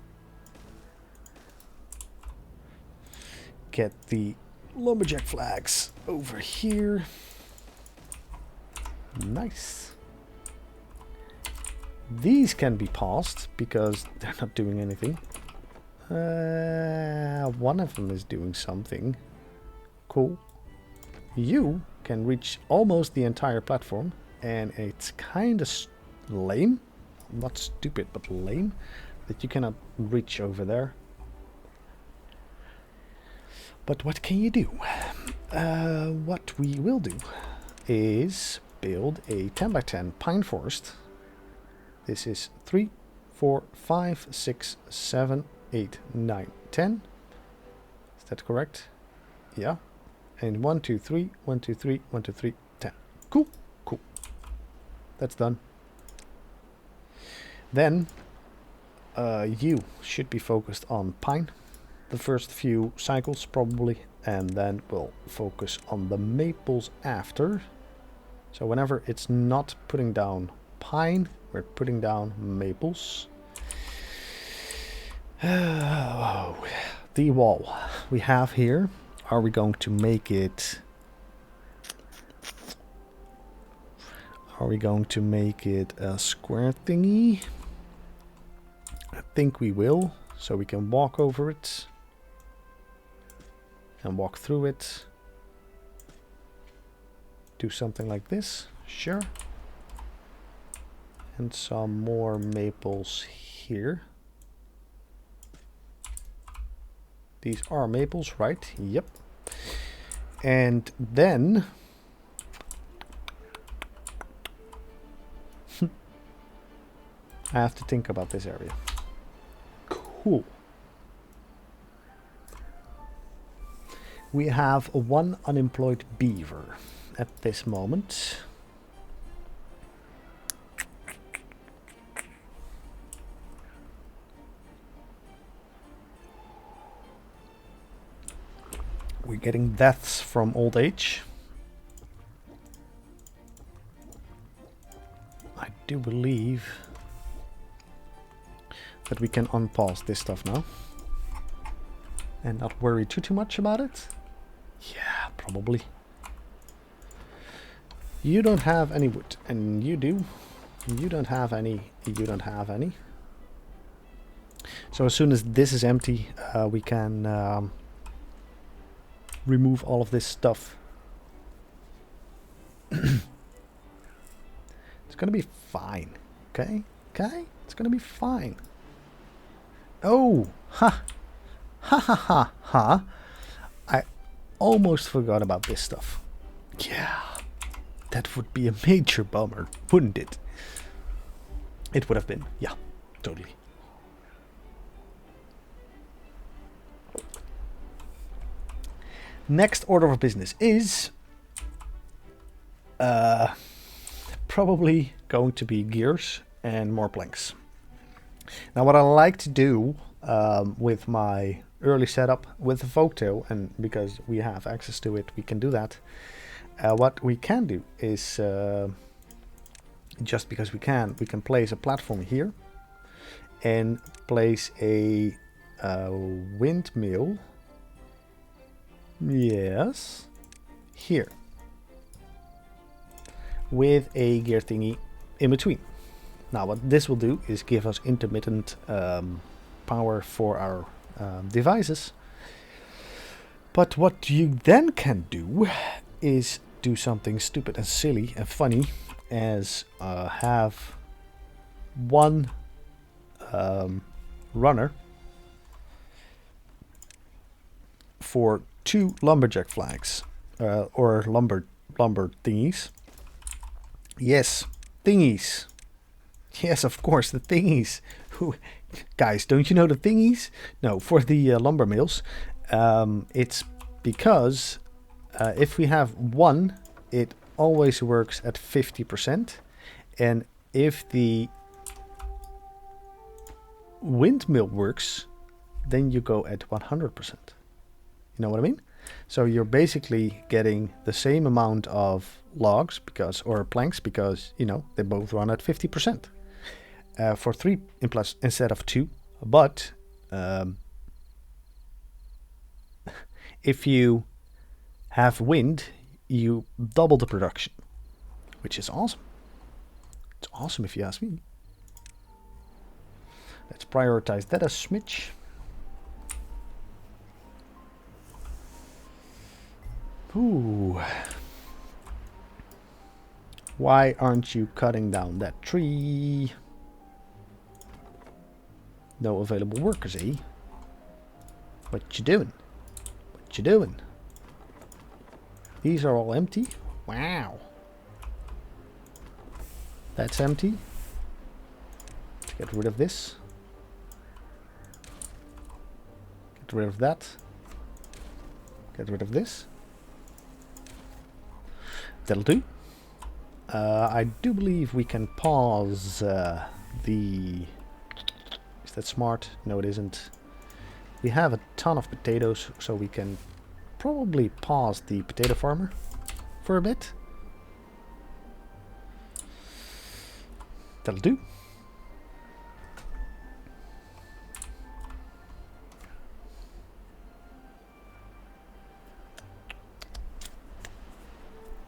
Get the lumberjack flags over here. Nice. These can be paused because they're not doing anything. One of them is doing something. Cool. You can reach almost the entire platform, and it's kind of lame. Not stupid, but lame. That you cannot reach over there. But what can you do? What we will do is build a 10 by 10 pine forest. This is 3, 4, 5, 6, 7, 8, 9, 10. Is that correct? Yeah. And 1, 2, 3, 1, 2, 3, 1, 2, 3, 10. Cool. Cool. that's done. Then you should be focused on pine the first few cycles probably, and then we'll focus on the maples after. So whenever it's not putting down pine, we're putting down maples. The wall we have here, are we going to make it... Are we going to make it a square thingy? I think we will, so we can walk over it and walk through it. Do something like this, sure. And some more maples here. These are maples, right? Yep. And then I have to think about this area. Cool. We have one unemployed beaver at this moment. We're getting deaths from old age. I do believe that we can unpause this stuff now and not worry too much about it. Yeah, probably. You don't have any wood, and you do. You don't have any. You don't have any. So as soon as this is empty, we can remove all of this stuff. It's gonna be fine. Okay? Okay? It's gonna be fine. Oh! Ha! Ha ha ha ha! I almost forgot about this stuff. Yeah. That would be a major bummer, wouldn't it? It would have been. Yeah, totally. Next order of business is probably going to be gears and more planks. Now what I like to do with my early setup with the Folktail, and because we have access to it, we can do that. What we can do is, just because we can place a platform here and place a windmill. Yes, here, with a gear thingy in between. Now what this will do is give us intermittent power for our devices. But what you then can do is do something stupid and silly and funny as have one runner for 2 lumberjack flags or lumber thingies. Yes, thingies. Yes, of course, the thingies. Guys, don't you know the thingies? No, for the lumber mills. It's because if we have one, it always works at 50%. And if the windmill works, then you go at 100%. You know what I mean? So you're basically getting the same amount of logs or planks because, you know, they both run at 50%. For 3 instead of 2. But if you have wind, you double the production, which is awesome. It's awesome if you ask me. Let's prioritize that a smidge. Ooh. Why aren't you cutting down that tree? No available workers, eh? What you doing? What you doing? These are all empty. Wow. That's empty. Let's get rid of this. Get rid of that. Get rid of this. That'll do. I do believe we can pause the... Is that smart? No, it isn't. We have a ton of potatoes, so we can probably pause the potato farmer for a bit. That'll do.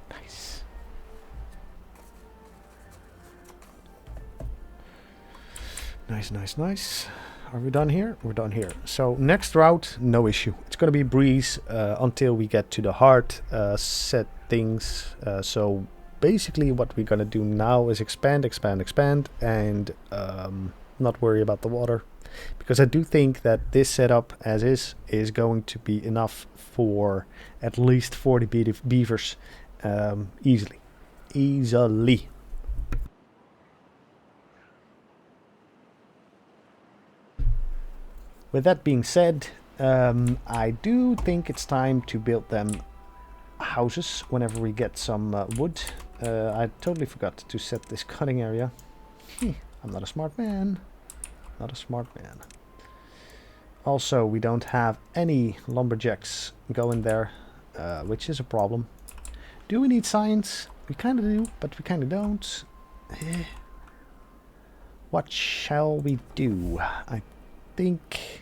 Nice. Nice, nice, nice. Are we done here? We're done here. So next route, no issue. It's going to be breeze until we get to the hard set things. So basically what we're going to do now is expand, expand, expand, and not worry about the water. Because I do think that this setup as is going to be enough for at least 40 beavers easily. Easily. With that being said, I do think it's time to build them houses whenever we get some wood. I totally forgot to set this cutting area. I'm not a smart man. Not a smart man. Also, we don't have any lumberjacks going there, which is a problem. Do we need science? We kind of do, but we kind of don't. What shall we do? I think...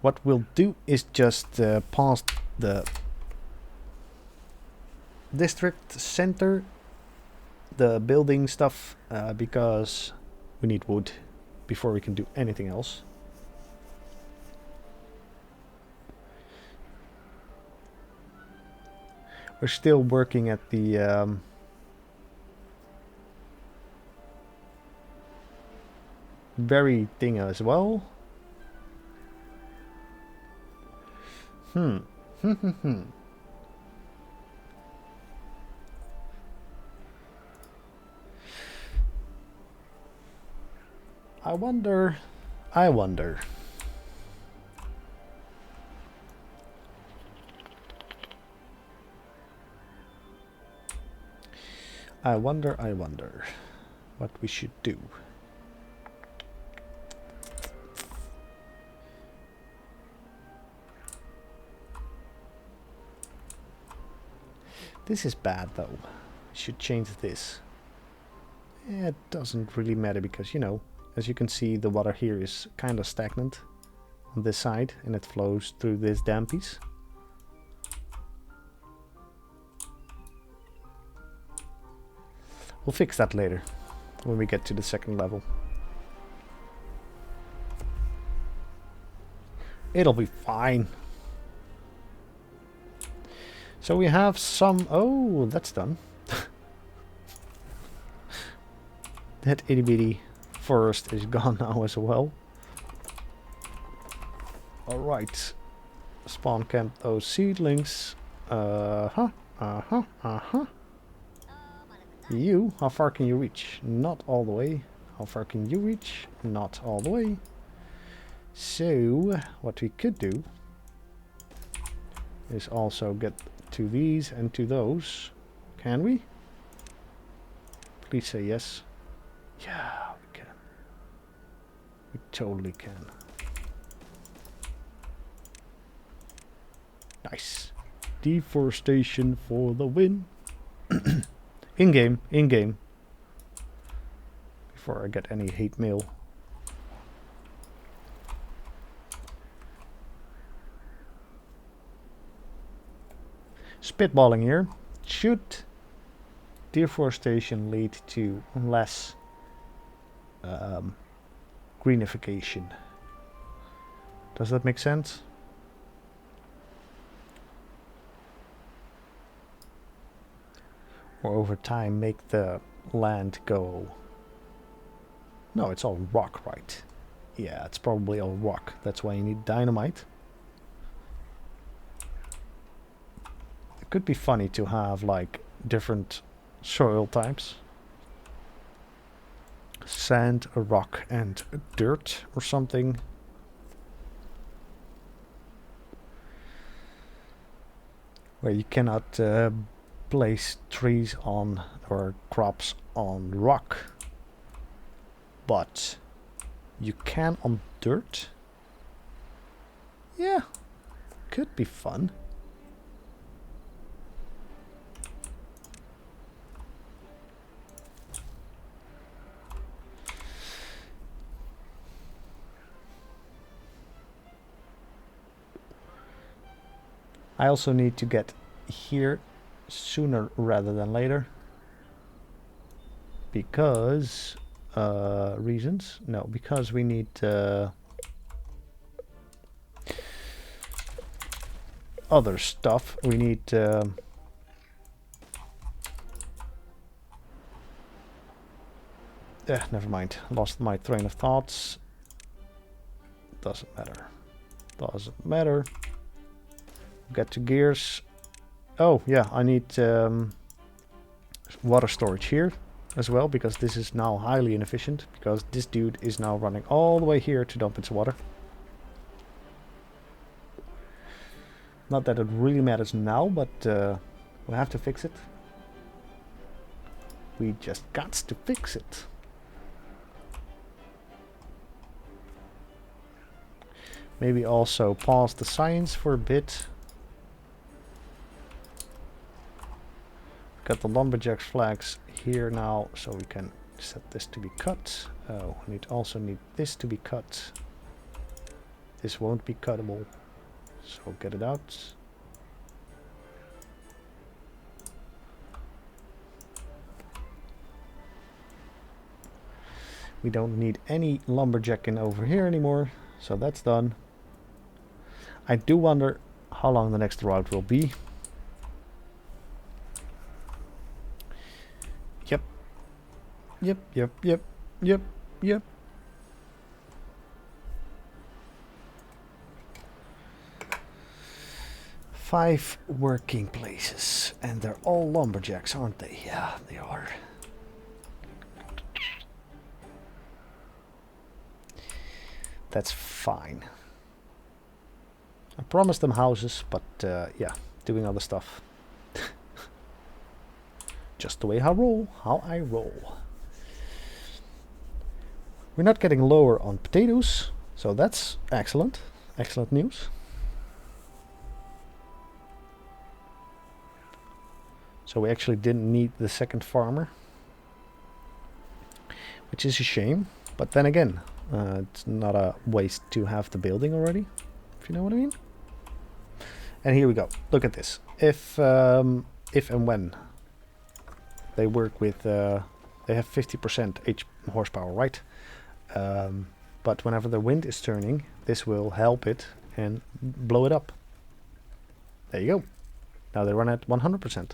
What we'll do is just pause the district center, the building stuff, because we need wood before we can do anything else. We're still working at the berry thing as well. I wonder. I wonder. I wonder what we should do. This is bad though. Should change this. It doesn't really matter because, you know, as you can see, the water here is kind of stagnant on this side and it flows through this damn piece. We'll fix that later when we get to the second level. It'll be fine. So we have some... Oh, that's done. That itty bitty forest is gone now as well. Alright. Spawn camp those seedlings. You, how far can you reach? Not all the way. How far can you reach? Not all the way. So, what we could do is also get to these and to those. Can we? Please say yes. Yeah, we can. We totally can. Nice. Deforestation for the win. In-game, in-game. Before I get any hate mail. Spitballing here. Should deforestation lead to less greenification? Does that make sense? Or over time make the land go... No, it's all rock, right? Yeah, it's probably all rock. That's why you need dynamite. It could be funny to have like different soil types. Sand, a rock, and dirt or something. where you cannot place trees on or crops on rock, but you can on dirt. Yeah, could be fun. I also need to get here sooner rather than later because reasons? No, because we need other stuff. We need never mind. Lost my train of thoughts. Doesn't matter. Doesn't matter. Get to gears. Oh yeah, I need water storage here as well, because this is now highly inefficient, because this dude is now running all the way here to dump its water. Not that it really matters now, but we'll have to fix it. We just got to fix it. Maybe also pause the science for a bit. Got the lumberjack's flags here now, so we can set this to be cut. Oh, we also need this to be cut. This won't be cuttable, so get it out. We don't need any lumberjacking over here anymore, so that's done. I do wonder how long the next route will be. Yep. 5 working places, and they're all lumberjacks, aren't they? Yeah, they are. That's fine. I promised them houses, but yeah, doing other stuff. Just the way I roll, We're not getting lower on potatoes, so that's excellent. Excellent news. So we actually didn't need the second farmer, which is a shame. But then again, it's not a waste to have the building already, if you know what I mean. And here we go. Look at this. If and when they work with, they have 50% horsepower, right? But whenever the wind is turning, this will help it and blow it up. There you go. Now they run at 100%.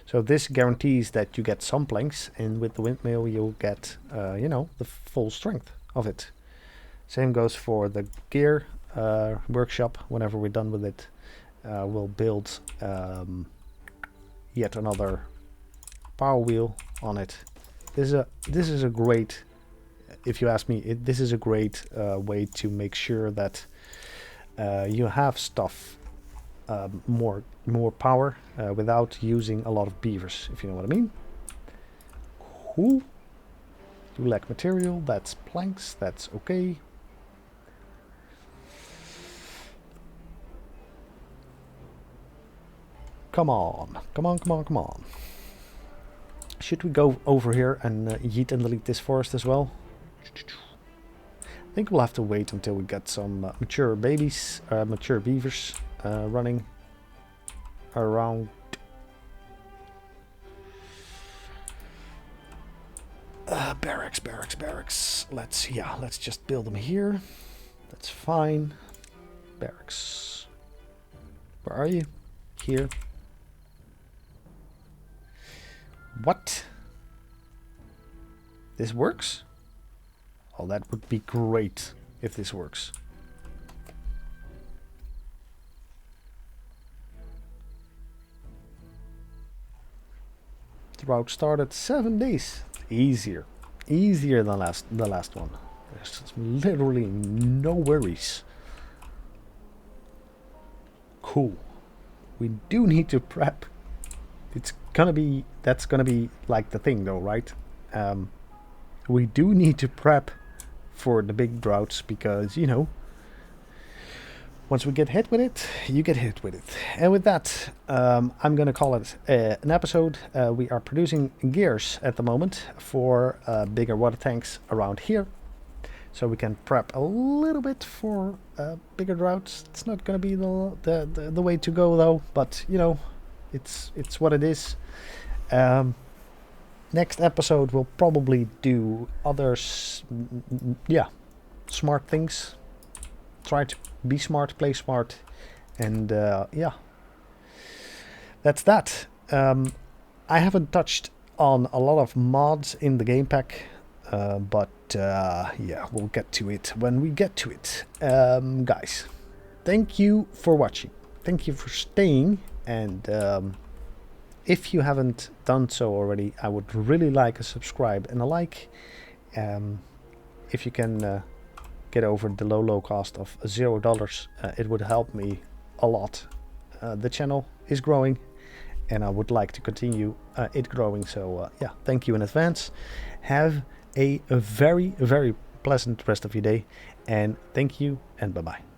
So this guarantees that you get some planks, and with the windmill you'll get, you know, the full strength of it. Same goes for the gear workshop. Whenever we're done with it, we'll build yet another power wheel on it. This is a great, if you ask me, this is a great way to make sure that you have stuff more power without using a lot of beavers, if you know what I mean. Cool. You lack material, that's planks, that's okay. Come on. Should we go over here and yeet and delete this forest as well? I think we'll have to wait until we get some mature babies, mature beavers running around. Barracks. Let's just build them here. That's fine. Barracks. Where are you? Here. What? This works? Oh, that would be great if this works. The route started 7 days. Easier than the last one. There's literally no worries. Cool. We do need to prep. That's gonna be like the thing though, right? We do need to prep for the big droughts because, you know, once we get hit with it, you get hit with it. And with that, I'm gonna call it an episode. We are producing gears at the moment for bigger water tanks around here, so we can prep a little bit for bigger droughts. It's not gonna be the way to go though, but you know, it's what it is. Next episode we'll probably do other smart things. Try to be smart, play smart, and yeah, that's that. I haven't touched on a lot of mods in the game pack, but yeah, we'll get to it when we get to it. Guys, thank you for watching. Thank you for staying, and if you haven't done so already, I would really like a subscribe and a like. If you can get over the low cost of $0, it would help me a lot. The channel is growing and I would like to continue it growing, so yeah, thank you in advance. Have a very pleasant rest of your day, and thank you and bye bye.